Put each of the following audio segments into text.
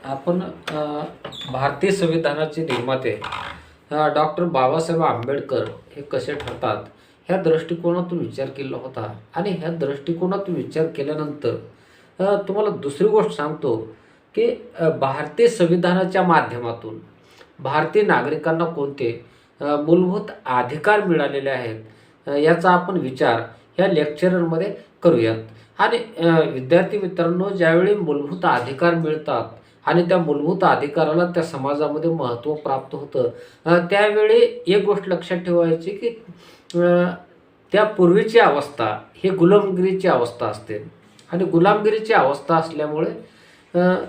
आपण भारतीय संविधानाचे निर्माते डॉक्टर बाबासाहेब आंबेडकर हे कसे ठरतात ह्या दृष्टिकोनातून विचार केला होता. आणि ह्या दृष्टिकोनातून विचार केल्यानंतर तुम्हाला दुसरी गोष्ट सांगतो की भारतीय संविधानाच्या माध्यमातून भारतीय नागरिकांना कोणते मूलभूत अधिकार मिळालेले आहेत याचा आपण विचार ह्या लेक्चरमध्ये करूयात. आणि विद्यार्थी मित्रांनो, ज्यावेळी मूलभूत अधिकार मिळतात आणि त्या मूलभूत अधिकाराला त्या समाजामध्ये महत्त्व प्राप्त होतं, त्यावेळी एक गोष्ट लक्षात ठेवायची की त्या पूर्वीची अवस्था ही गुलामगिरीची अवस्था असते. आणि गुलामगिरीची अवस्था असल्यामुळे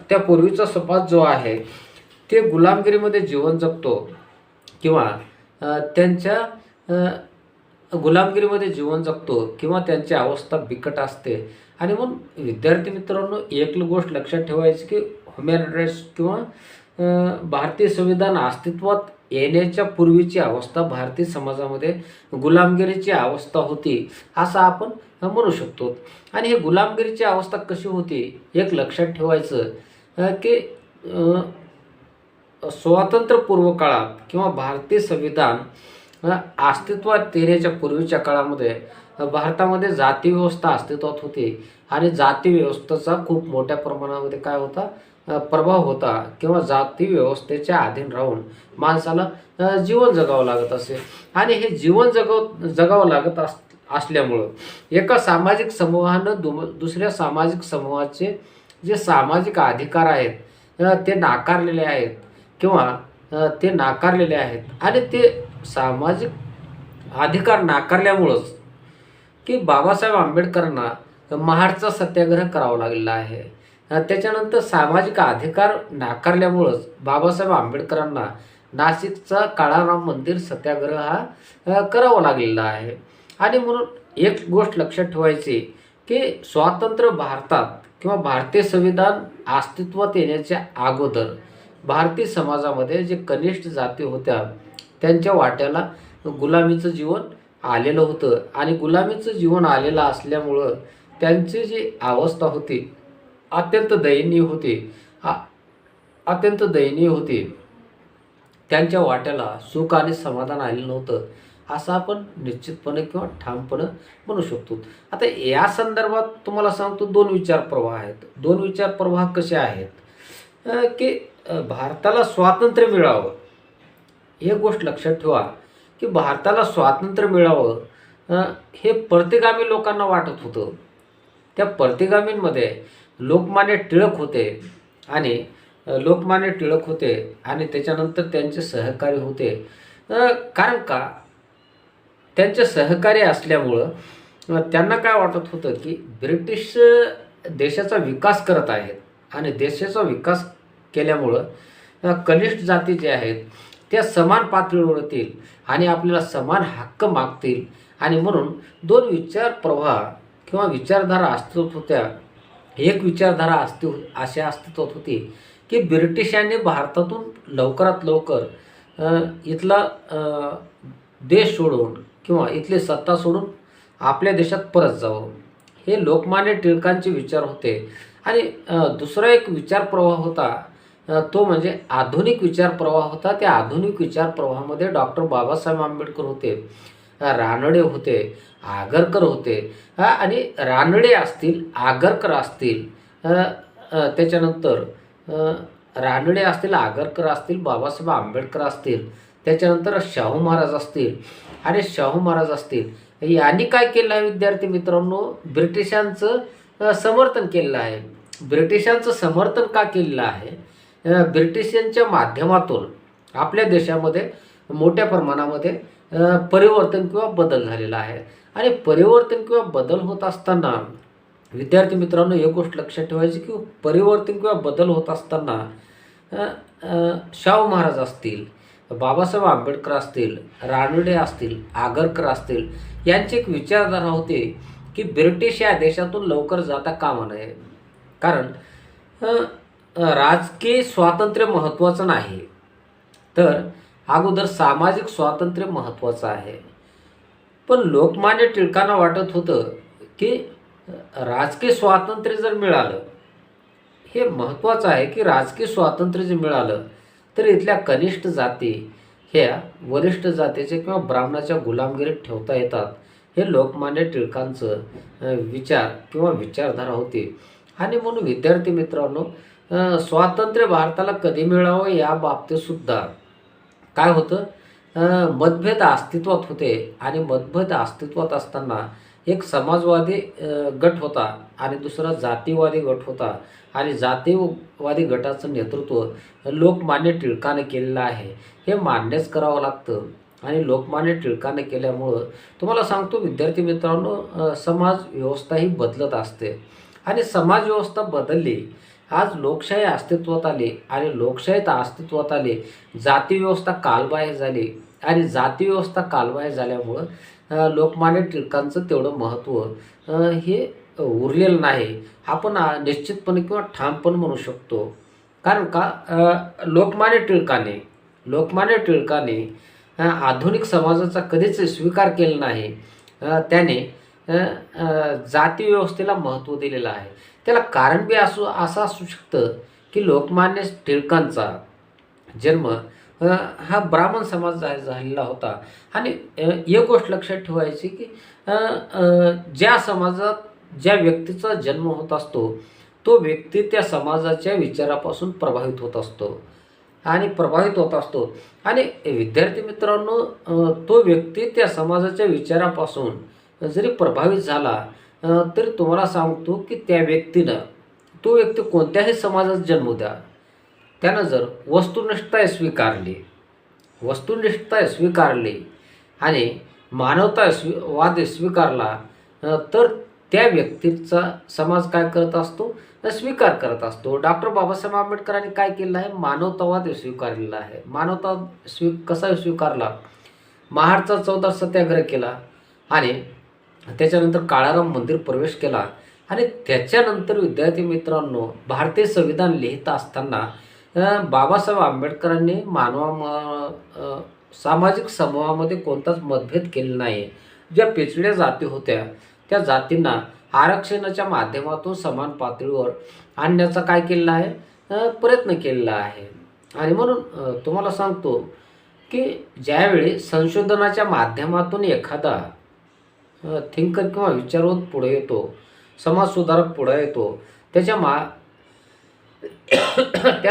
त्या पूर्वीचा समाज जो आहे ते गुलामगिरीमध्ये जीवन जगतो किंवा त्यांच्या गुलामगिरीमध्ये जीवन जगतो किंवा त्यांची अवस्था बिकट असते. आणि म्हणून विद्यार्थी मित्रांनो, एक गोष्ट लक्षात ठेवायची की ह्युमन राईट्स किंवा भारतीय संविधान अस्तित्वात येण्याच्या पूर्वीची अवस्था भारतीय समाजामध्ये गुलामगिरीची अवस्था होती असं आपण म्हणू शकतो. आणि हे गुलामगिरीची अवस्था कशी होती एक लक्षात ठेवायचं की स्वातंत्र्यपूर्व काळात किंवा भारतीय संविधान अस्तित्वात येण्याच्या पूर्वीच्या काळामध्ये भारतामध्ये जाती व्यवस्था अस्तित्वात होती. आणि जाती व्यवस्थेचा खूप मोठ्या प्रमाणामध्ये काय होता, प्रभाव होता किंवा जाती व्यवस्थेच्या अधीन राहून माणसाला जीवन जगावं लागत असे. आणि हे जीवन जगावं लागत असल्यामुळं एका सामाजिक समूहानं दुसऱ्या सामाजिक समूहाचे जे सामाजिक अधिकार आहेत ते नाकारलेले आहेत किंवा ते नाकारलेले आहेत. आणि ते सामाजिक अधिकार नाकारल्यामुळंच की बाबासाहेब आंबेडकरांना महाडचा सत्याग्रह करावा लागलेला आहे. त्याच्यानंतर सामाजिक अधिकार नाकारल्यामुळंच बाबासाहेब आंबेडकरांना नाशिकचा काळाराम मंदिर सत्याग्रह हा करावा लागलेला आहे. आणि म्हणून एक गोष्ट लक्षात ठेवायची की स्वातंत्र्य भारतात किंवा भारतीय संविधान अस्तित्वात येण्याच्या अगोदर भारतीय समाजामध्ये जे कनिष्ठ जाती होत्या त्यांच्या वाट्याला गुलामीचं जीवन आलेलं होतं. आणि गुलामीचं जीवन आलेलं असल्यामुळं त्यांची जी अवस्था होती अत्यंत दयनीय होती, अत्यंत दयनीय होती. त्यांच्या वाट्याला सुख आणि समाधान आलेलं नव्हतं असं आपण निश्चितपणे किंवा ठामपणे म्हणू शकतो. आता या संदर्भात तुम्हाला सांगतो दोन विचार प्रवाह आहेत. दोन विचार प्रवाह कसे आहेत की भारताला स्वातंत्र्य मिळावं, एक गोष्ट लक्षात ठेवा की भारताला स्वातंत्र्य मिळावं हे प्रतिगामी लोकांना वाटत होतं. त्या प्रतिगामींमध्ये लोकमान्य टिळक होते आणि त्याच्यानंतर त्यांचे सहकारी होते. कारण का त्यांचे सहकारी असल्यामुळं त्यांना काय वाटत होतं की ब्रिटिश देशाचा विकास करत आहेत आणि देशाचा विकास केल्यामुळं कनिष्ठ जाती जे आहेत त्या समान पातळीवर येतील आणि आपल्याला समान हक्क मागतील. आणि म्हणून दोन विचार प्रवाह किंवा विचारधारा अस्तित्वात होत्या. एक विचारधारा अशा अस्तित्वात होती की ब्रिटिशांनी भारतातून लवकरात लवकर इथला देश सोडून किंवा इथली सत्ता सोडून आपल्या देशात परत जावं, हे लोकमान्य टिळकांचे विचार होते. आणि दुसरा एक विचार प्रवाह होता तो म्हणजे आधुनिक विचार प्रवाह होता. त्या आधुनिक विचार प्रवाहामध्ये डॉक्टर बाबासाहेब आंबेडकर होते, रानडे होते, आगरकर होते. आणि रानडे असतील, आगरकर असतील, त्याच्यानंतर रानडे असतील, आगरकर असतील, बाबासाहेब आंबेडकर असतील, त्याच्यानंतर शाहू महाराज असतील. आणि शाहू महाराज असतील यांनी काय केलं आहे विद्यार्थी मित्रांनो, ब्रिटिशांचं समर्थन केलेलं आहे. ब्रिटिशांचं समर्थन का केलेलं आहे, ब्रिटिशांच्या माध्यमातून आपल्या देशामध्ये मोठ्या प्रमाणामध्ये परिवर्तन किंवा बदल झालेला आहे. आणि परिवर्तन किंवा बदल होत असताना विद्यार्थी मित्रांनो एक गोष्ट लक्षात ठेवायची की परिवर्तन किंवा बदल होत असताना शाहू महाराज असतील, बाबासाहेब आंबेडकर असतील, रानडे असतील, आगरकर असतील यांची एक विचारधारा होती की ब्रिटिश या देशातून लवकर जाता कामा नये. कारण राजकीय स्वातंत्र्य महत्त्वाचं नाही तर अगोदर सामाजिक स्वातंत्र्य महत्त्वाचं आहे. पण लोकमान्य टिळकांना वाटत होतं की राजकीय स्वातंत्र्य जर मिळालं हे महत्त्वाचं आहे की राजकीय स्वातंत्र्य जे मिळालं तर इथल्या कनिष्ठ जाती ह्या वरिष्ठ जातीचे किंवा ब्राह्मणाच्या गुलामगिरीत ठेवता येतात. हे लोकमान्य टिळकांचं विचार किंवा विचारधारा होती. आणि म्हणून विद्यार्थी मित्रांनो, स्वातंत्र्य भारताला कधी मिळावं या बाबतीत सुद्धा काय होतं, मतभेद अस्तित्वात होते. आणि मतभेद अस्तित्वात असताना एक समाजवादी गट होता आणि दुसरा जातीवादी गट होता. आणि जातीवादी गटाचं नेतृत्व लोकमान्य टिळकाने केलेलं आहे, हे मान्यच करावं लागतं. आणि लोकमान्य टिळकाने केल्यामुळं तुम्हाला सांगतो विद्यार्थी मित्रांनो, समाज व्यवस्था ही बदलत असते. आणि समाज व्यवस्था बदलली, आज लोकशाही अस्तित्वात आली. आणि लोकशाहीत अस्तित्वात आली, जाती व्यवस्था कालबाह्य झाली. आणि जाती व्यवस्था कालबाह्य झाल्यामुळं लोकमान्य टिळकांचं तेवढं महत्त्व हे उरलेलं नाही, आपण निश्चितपणे किंवा ठामपणे म्हणू शकतो. कारण का, लोकमान्य टिळकाने आधुनिक समाजाचा कधीच स्वीकार केला नाही. त्याने जाती व्यवस्थेला महत्त्व दिलेलं आहे. त्याला कारण बी असं असू शकतं की लोकमान्य टिळकांचा जन्म हा ब्राह्मण समाज झालेला होता. आणि एक गोष्ट लक्षात ठेवायची की ज्या समाजात ज्या व्यक्तीचा जन्म होत असतो तो व्यक्ती त्या समाजाच्या विचारापासून प्रभावित होत असतो. आणि विद्यार्थी मित्रांनो, तो व्यक्ती त्या समाजाच्या विचारापासून जरी प्रभावित झाला तरी तुम्हाला सांगतो की तो व्यक्ती कोणत्याही समाजात जन्मू द्या, त्यानं जर वस्तुनिष्ठता स्वीकारली आणि वाद स्वीकारला तर त्या व्यक्तीचा समाज काय करत असतो, स्वीकार करत असतो. डॉक्टर बाबासाहेब आंबेडकरांनी काय केलं आहे, मानवतावाद स्वीकारलेला आहे. मानवतावाद कसा स्वीकारला, महाडचा 14 सत्याग्रह केला आणि त्याच्यानंतर काळाराम मंदिर प्रवेश केला. आणि त्याच्यानंतर विद्यार्थी मित्रांनो, भारतीय संविधान लिहित असताना बाबासाहेब आंबेडकरांनी सामाजिक समूहामध्ये कोणताच मतभेद केला नाही. ज्या पिछड्या जाती होत्या त्या जातींना आरक्षणाच्या माध्यमातून समान पातळीवर आणण्याचा काय केलेला आहे, प्रयत्न केलेला आहे. आणि म्हणून तुम्हाला सांगतो की ज्यावेळी संशोधनाच्या माध्यमातून एखादा थिंकर किंवा विचारवंत पुढे येतो, समाजसुधारक पुढे येतो, त्या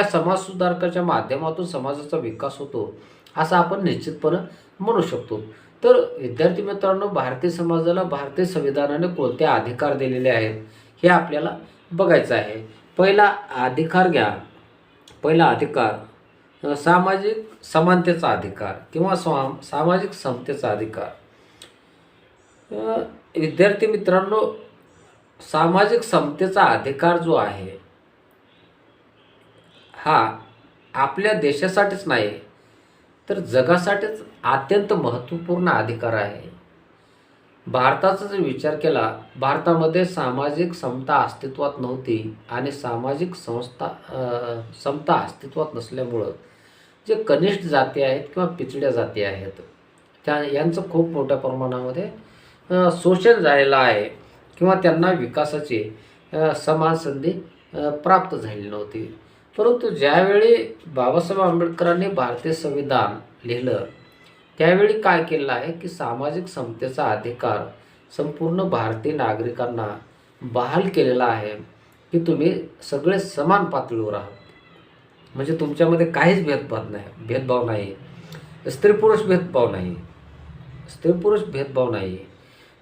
समाजसुधारकाच्या माध्यमातून समाजाचा विकास होतो, असं आपण निश्चितपणे म्हणू शकतो. तर विद्यार्थी मित्रांनो, भारतीय समाजाला भारतीय संविधानाने कोणते अधिकार दिलेले आहेत हे आपल्याला बघायचं आहे. पहिला अधिकार सामाजिक समानतेचा अधिकार किंवा सामाजिक समतेचा अधिकार. विद्यार्थी मित्रांनो, सामाजिक समतेचा अधिकार जो आहे हा आपल्या देशासाठीच नाही तर जगासाठीच अत्यंत महत्त्वपूर्ण अधिकार आहे. भारताचा जर विचार केला, भारतामध्ये सामाजिक समता अस्तित्वात नव्हती. आणि सामाजिक समता अस्तित्वात नसल्यामुळं जे कनिष्ठ जाती आहेत किंवा पिछड्या जाती आहेत यांचं खूप मोठ्या प्रमाणामध्ये शोषण झालेलं आहे किंवा त्यांना विकासाची समान संधी प्राप्त झालेली नव्हती. परंतु ज्यावेळी बाबासाहेब आंबेडकरांनी भारतीय संविधान लिहिलं त्यावेळी काय केलं आहे की सामाजिक समतेचा अधिकार संपूर्ण भारतीय नागरिकांना बहाल केलेला आहे की तुम्ही सगळे समान पातळीवर आहात. म्हणजे तुमच्यामध्ये काहीच भेदभाव नाही, स्त्री पुरुष भेदभाव नाही.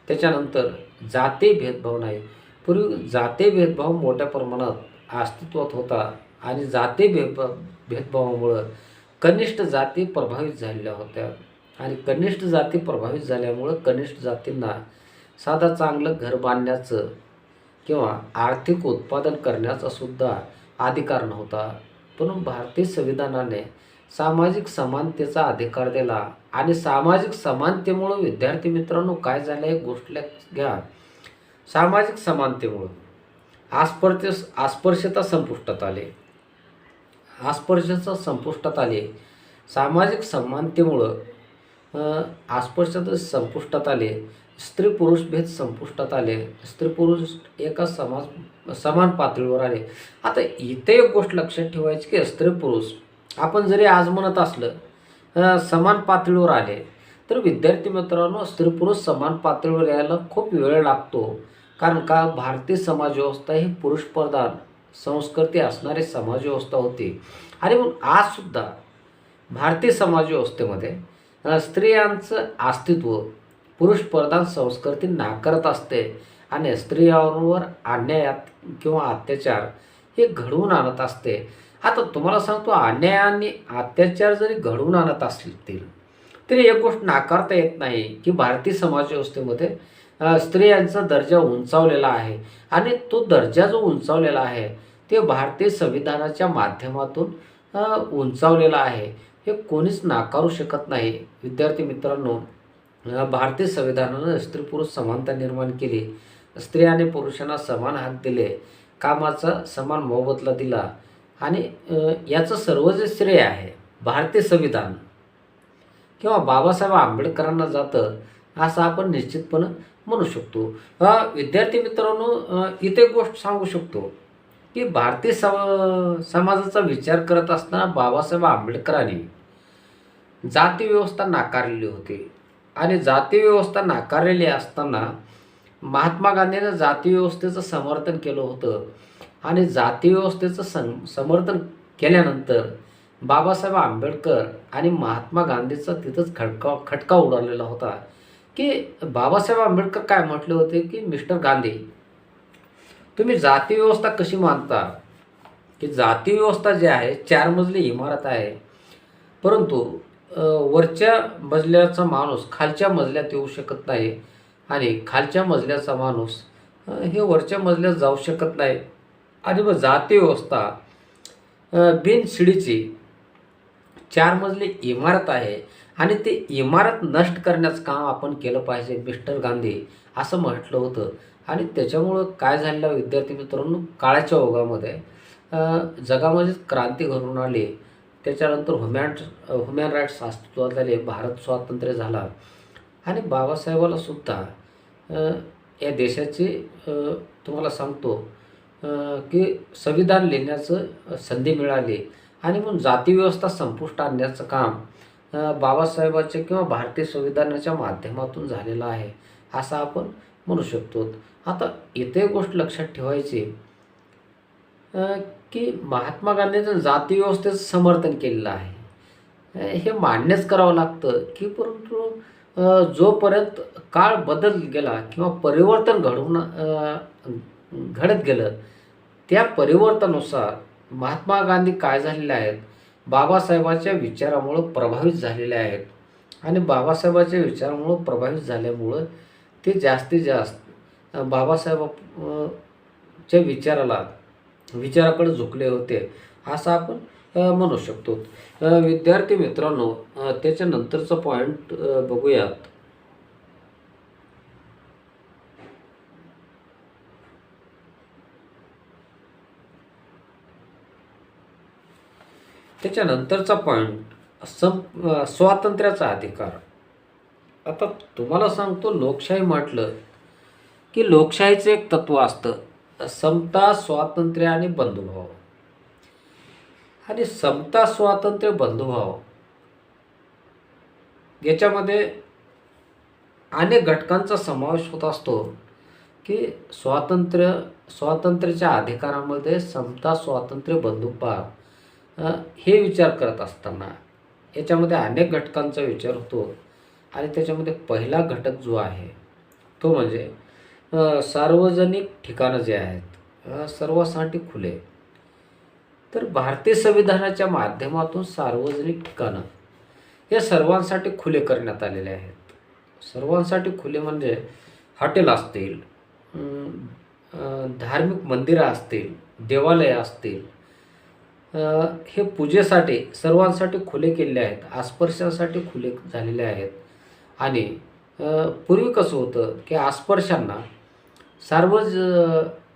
त्याच्यानंतर जाती भेदभाव नाही. पूर्वी जाती भेदभाव मोठ्या प्रमाणात अस्तित्वात होता आणि जाती भेदभावामुळं कनिष्ठ जाती प्रभावित झालेल्या होत्या. आणि कनिष्ठ जाती प्रभावित झाल्यामुळं कनिष्ठ जातींना साधा चांगलं घर बांधण्याचं किंवा आर्थिक उत्पादन करण्याचा सुद्धा अधिकार नव्हता. पण भारतीय संविधानाने सामाजिक समानतेचा अधिकार दिला. आणि सामाजिक समानतेमुळं विद्यार्थी मित्रांनो काय झालं, एक गोष्ट घ्या, सामाजिक समानतेमुळं अस्पृश्यता संपुष्टात आले. सामाजिक समानतेमुळं अस्पृश्यता संपुष्टात आले. स्त्री पुरुष भेद संपुष्टात आले, स्त्री पुरुष एका समान पातळीवर आले. आता इथे एक गोष्ट लक्षात ठेवायची की स्त्री पुरुष आपण जरी आज म्हणत असलं समान पातळीवर आले, तर विद्यार्थी मित्रांनो स्त्री पुरुष समान पातळीवर यायला खूप वेळ लागतो. कारण का भारतीय समाज व्यवस्था ही पुरुष प्रधान संस्कृती असणारी समाज व्यवस्था होती. आणि म्हणून आजसुद्धा भारतीय समाज व्यवस्थेमध्ये स्त्रियांचं अस्तित्व पुरुष प्रधान संस्कृती नाकारत असते आणि स्त्रियांवर अन्याय किंवा अत्याचार हे घडवून आणत असते. आता तुम्हाला सांगतो, अन्याय आणि अत्याचार जरी घडवून आणत असतील तरी एक गोष्ट नाकारता येत नाही की भारतीय समाज व्यवस्थेमध्ये स्त्रियांचा दर्जा उंचावलेला आहे. आणि तो दर्जा जो उंचावलेला आहे ते भारतीय संविधानाच्या माध्यमातून उंचावलेला आहे, हे कोणीच नाकारू शकत नाही. विद्यार्थी मित्रांनो, भारतीय संविधानानं स्त्री पुरुष समानता निर्माण केली, स्त्री आणि पुरुषांना समान हक दिले, कामाचा समान मोबदला दिला. आणि याचं सर्व जे श्रेय आहे भारतीय संविधान किंवा बाबासाहेब आंबेडकरांना जातं असं आपण निश्चितपणे म्हणू शकतो. विद्यार्थी मित्रांनो, इथे गोष्ट सांगू शकतो की भारतीय समाजाचा विचार करत असताना बाबासाहेब आंबेडकरांनी जाती व्यवस्था नाकारलेली होती. आणि जाती व्यवस्था नाकारलेली असताना महात्मा गांधींनी जाती व्यवस्थेचं समर्थन केलं होतं. आणि जाती व्यवस्थेचं समर्थन केल्यानंतर बाबासाहेब आंबेडकर आणि महात्मा गांधीचा तिथंच खटका उडालेला होता की बाबासाहेब आंबेडकर काय म्हटले होते की मिस्टर गांधी, तुम्ही जाती व्यवस्था कशी मानता की जाती व्यवस्था जी आहे 4 मजली इमारत आहे, परंतु वरच्या मजल्याचा माणूस खालच्या मजल्यात येऊ शकत नाही आणि खालच्या मजल्याचा माणूस हे वरच्या मजल्यात जाऊ शकत नाही. आणि मग जाती व्यवस्था बिनशिडीची 4 मजली इमारत आहे आणि ती इमारत नष्ट करण्याचं काम आपण केलं पाहिजे मिस्टर गांधी असं म्हटलं होतं. आणि त्याच्यामुळं काय झालेलं विद्यार्थी मित्रांनो, काळाच्या ओघामध्ये जगामध्ये क्रांती घडून आली. त्याच्यानंतर ह्युमॅन राईट्स अस्तित्वात आले, भारत स्वातंत्र्य झाला. आणि बाबासाहेबाला सुद्धा या देशाची तुम्हाला सांगतो की संविधान लिहिण्याचं संधी मिळाली. आणि म्हणून जाती व्यवस्था संपुष्ट आणण्याचं काम बाबासाहेबाच्या किंवा भारतीय संविधानाच्या माध्यमातून झालेलं आहे असं आपण म्हणू शकतो. आता इथे गोष्ट लक्षात ठेवायची की महात्मा गांधींचं जाती व्यवस्थेचं समर्थन केलेलं आहे, हे मान्यच करावं लागतं की परंतु जोपर्यंत काळ बदल गेला किंवा परिवर्तन घडत गेलं, त्या परिवर्तनानुसार महात्मा गांधी काय झालेले आहेत, बाबासाहेबाच्या विचारामुळं प्रभावित झालेले आहेत. आणि बाबासाहेबाच्या विचारामुळं प्रभावित झाल्यामुळं ते जास्तीत जास्त बाबासाहेबाच्या विचाराकडे झुकले होते असं आपण म्हणू शकतो. विद्यार्थी मित्रांनो, त्याच्यानंतरचा पॉईंट बघूयात. त्याच्यानंतरचा पॉईंट स्वातंत्र्याचा अधिकार. आता तुम्हाला सांगतो, लोकशाही म्हटलं की लोकशाहीचं एक तत्त्व असतं, समता, स्वातंत्र्य आणि बंधुभाव. आणि समता, स्वातंत्र्य, बंधुभाव याच्यामध्ये अनेक घटकांचा समावेश होत असतो की स्वातंत्र्याच्या अधिकारामध्ये समता, स्वातंत्र्य, बंधुभाव हे विचार करत असताना याच्यामध्ये अनेक घटकांचा विचार होतो. आणि त्याच्यामध्ये पहिला घटक जो आहे तो म्हणजे सार्वजनिक ठिकाणं जे आहेत सर्वांसाठी खुले. तर भारतीय संविधानाच्या माध्यमातून सार्वजनिक ठिकाणं हे सर्वांसाठी खुले करण्यात आलेले आहेत. सर्वांसाठी खुले म्हणजे हॉटेल असतील, धार्मिक मंदिरं असतील, देवालय असतील, हे पूजेसाठी सर्वांसाठी खुले केलेले आहेत, आस्पर्शांसाठी खुले झालेले आहेत. आणि पूर्वी कसं होतं की आस्पर्शांना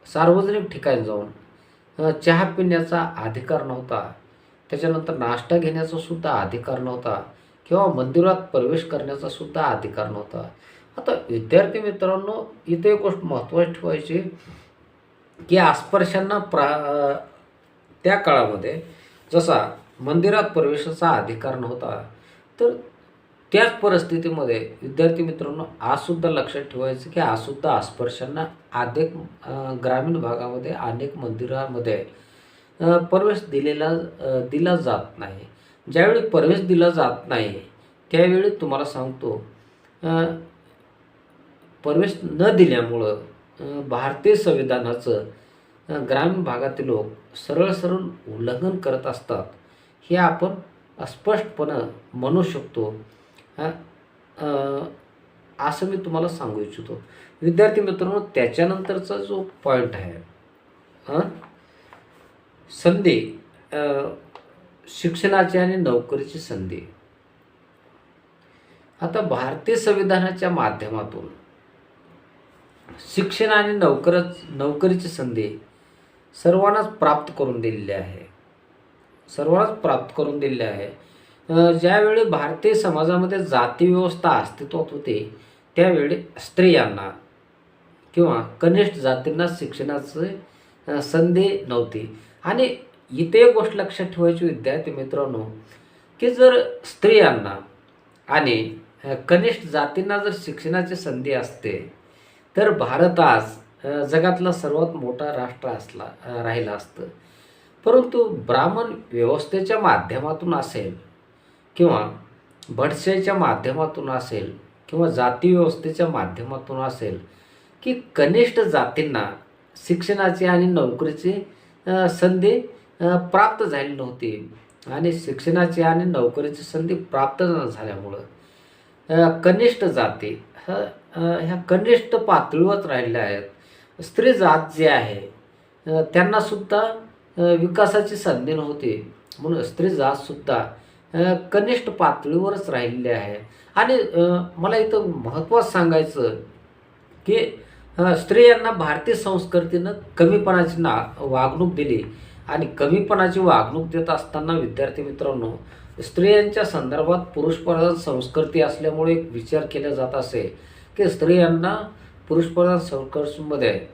सार्वजनिक ठिकाणी जाऊन चहा पिण्याचा अधिकार नव्हता, त्याच्यानंतर नाश्ता घेण्याचा सुद्धा अधिकार नव्हता किंवा मंदिरात प्रवेश करण्याचा सुद्धा अधिकार नव्हता. आता विद्यार्थी मित्रांनो, इथे एक गोष्ट महत्त्वाची ठेवायची, की अस्पृश्यांना त्या काळामध्ये जसा मंदिरात प्रवेशाचा अधिकार नव्हता, तर त्याच परिस्थितीमध्ये विद्यार्थी मित्रांनो आजसुद्धा लक्षात ठेवायचं, की आजसुद्धा अस्पृश्यांना ग्रामीण भागामध्ये अनेक मंदिरामध्ये प्रवेश दिला जात नाही. ज्यावेळी प्रवेश दिला जात नाही, त्यावेळी तुम्हाला सांगतो, प्रवेश न दिल्यामुळं भारतीय संविधानाचं ग्रामीण भागातील लोक सरळ सरळ उल्लंघन करत असतात, हे आपण स्पष्टपणं म्हणू शकतो. अ, अ, असं मी तुम्हाला सांगू इच्छितो. विद्यार्थी मित्रांनो, त्याच्यानंतरचा जो पॉईंट आहे, अ, संधी, अ, शिक्षणाची आणि नोकरीची संधी. आता भारतीय संविधानाच्या माध्यमातून शिक्षण आणि नोकरीची संधी सर्वांनाच प्राप्त करून दिलेली आहे. सर्वांनाच प्राप्त करून दिलेली आहे. ज्यावेळी भारतीय समाजामध्ये जाती व्यवस्था अस्तित्वात होती, त्यावेळी स्त्रियांना किंवा कनिष्ठ जातींना शिक्षणाची संधी नव्हती. आणि इथे एक गोष्ट लक्षात ठेवायची विद्यार्थी मित्रांनो, की जर स्त्रियांना आणि कनिष्ठ जातींना जर शिक्षणाची संधी असते, तर भारत आज जगातला सर्वात मोठा राष्ट्र राहिला असतं. परंतु ब्राह्मण व्यवस्थेच्या माध्यमातून असेल किंवा बडसेच्या माध्यमातून असेल किंवा जाती व्यवस्थेच्या माध्यमातून असेल, की कनिष्ठ जातींना शिक्षणाची आणि नोकरीची संधी प्राप्त झाली नव्हती. आणि शिक्षणाची आणि नोकरीची संधी प्राप्त न झाल्यामुळं कनिष्ठ जाती ह्या कनिष्ठ पातळीवर राहिल्या आहेत. स्त्री जात जे आहे, त्यांनासुद्धा विकासाची संधी नव्हती, म्हणून स्त्री जातसुद्धा कनिष्ठ पातळीवरच राहिलेली आहे. आणि मला इथं महत्त्वाचं सांगायचं, की स्त्रियांना भारतीय संस्कृतीनं कमीपणाची वागणूक दिली. आणि कमीपणाची वागणूक देत असताना विद्यार्थी मित्रांनो, स्त्रियांच्या संदर्भात पुरुषप्रधान संस्कृती असल्यामुळे एक विचार केला जात असे, की स्त्रियांना पुरुषप्रधान संस्कृतीमध्ये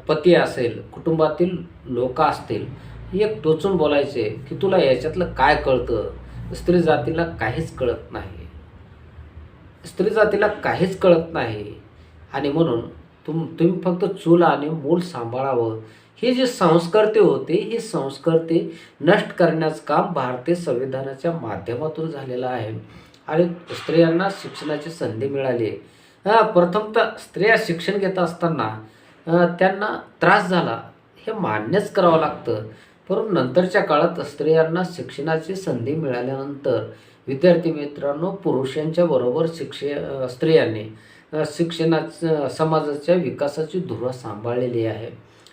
पती असेल, कुटुंबातील लोक असतील, एक टोचून बोलायचे, की तुला याच्यातलं काय कळतं? स्त्री जातीला काहीच कळत नाही. स्त्री जातीला काहीच कळत नाही. आणि म्हणून तुम्ही फक्त चूल आणि मूल सांभाळावं. ही जी संस्कृती होती, ही संस्कृती नष्ट करण्याचं काम भारतीय संविधानाच्या माध्यमातून झालेलं आहे. आणि स्त्रियांना शिक्षणाची संधी मिळाली. प्रथमतः स्त्रिया शिक्षण घेत असताना त्यांना त्रास झाला, हे मान्यच करावं लागतं. परंतु नंतरच्या काळात स्त्रियांना शिक्षणाची संधी मिळाल्यानंतर विद्यार्थी मित्रांनो, पुरुषांच्या बरोबर स्त्रियांनी समाजाच्या विकासाची धुरा सांभाळलेली आहे,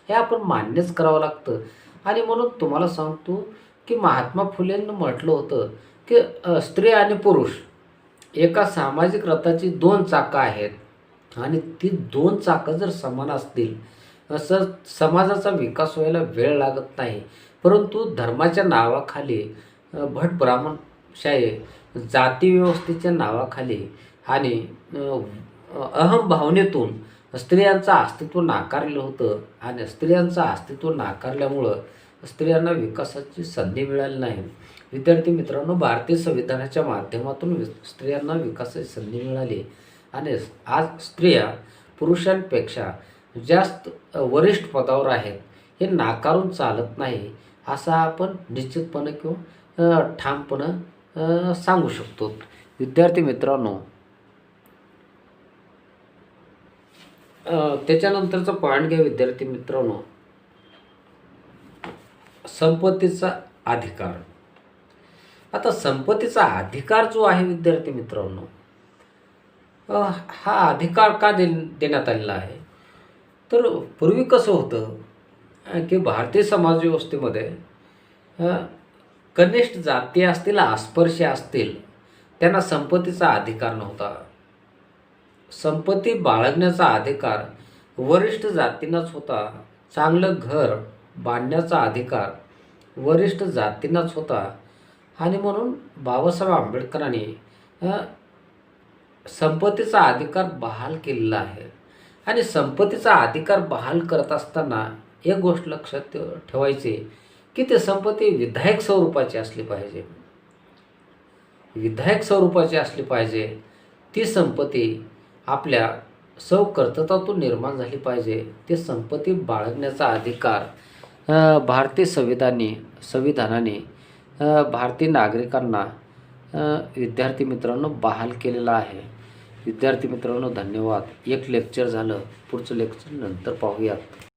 हे आपण मान्यच करावं लागतं. आणि म्हणून तुम्हाला सांगतो, की महात्मा फुलेंनी म्हटलं होतं, की स्त्री आणि पुरुष एका सामाजिक रथाची दोन चाकं आहेत, आणि ती दोन चाकं जर समान असतील, असं समाजाचा विकास व्हायला वेळ लागत नाही. परंतु धर्माच्या नावाखाली भट ब्राह्मणशाही, जाती व्यवस्थेच्या नावाखाली आणि अहम भावनेतून स्त्रियांचं अस्तित्व नाकारलं होतं. आणि स्त्रियांचं अस्तित्व नाकारल्यामुळं स्त्रियांना विकासाची संधी मिळाली नाही. विद्यार्थी मित्रांनो, भारतीय संविधानाच्या माध्यमातून स्त्रियांना विकासाची संधी मिळाली. आणि आज स्त्रिया पुरुषांपेक्षा जास्त वरिष्ठ पदावर आहेत, हे नाकारून चालत नाही, असं आपण निश्चितपणे किंवा ठामपणे सांगू शकतो. विद्यार्थी मित्रांनो, त्याच्यानंतरचा पॉईंट घ्या विद्यार्थी मित्रांनो, संपत्तीचा अधिकार. आता संपत्तीचा अधिकार जो आहे विद्यार्थी मित्रांनो, हा अधिकार का देण्यात आलेला आहे? तर पूर्वी कसं होतं, की भारतीय समाज व्यवस्थेमध्ये कनिष्ठ जाती असतील, अस्पृश्य असतील, त्यांना संपत्तीचा अधिकार नव्हता. संपत्ती बाळगण्याचा अधिकार वरिष्ठ जातींनाच होता. चांगलं घर बांधण्याचा अधिकार वरिष्ठ जातींनाच होता. आणि म्हणून बाबासाहेब आंबेडकरांनी संपत्तीचा अधिकार बहाल केलेला आहे. आणि संपत्तीचा अधिकार बहाल करत असताना एक गोष्ट लक्षात ठेवायची की ते संपत्ती विधायक स्वरूपाची असली पाहिजे. विधायक स्वरूपाची असली पाहिजे. ती संपत्ती आपल्या स्वकर्तृत्वातून निर्माण झाली पाहिजे. ती संपत्ती बाळगण्याचा अधिकार भारतीय संविधानाने भारतीय नागरिकांना विद्यार्थी मित्रांनो बहाल केलेला आहे. विद्यार्थी मित्रांनो धन्यवाद. एक लेक्चर झालं, पुढचं लेक्चर नंतर पाहूयात.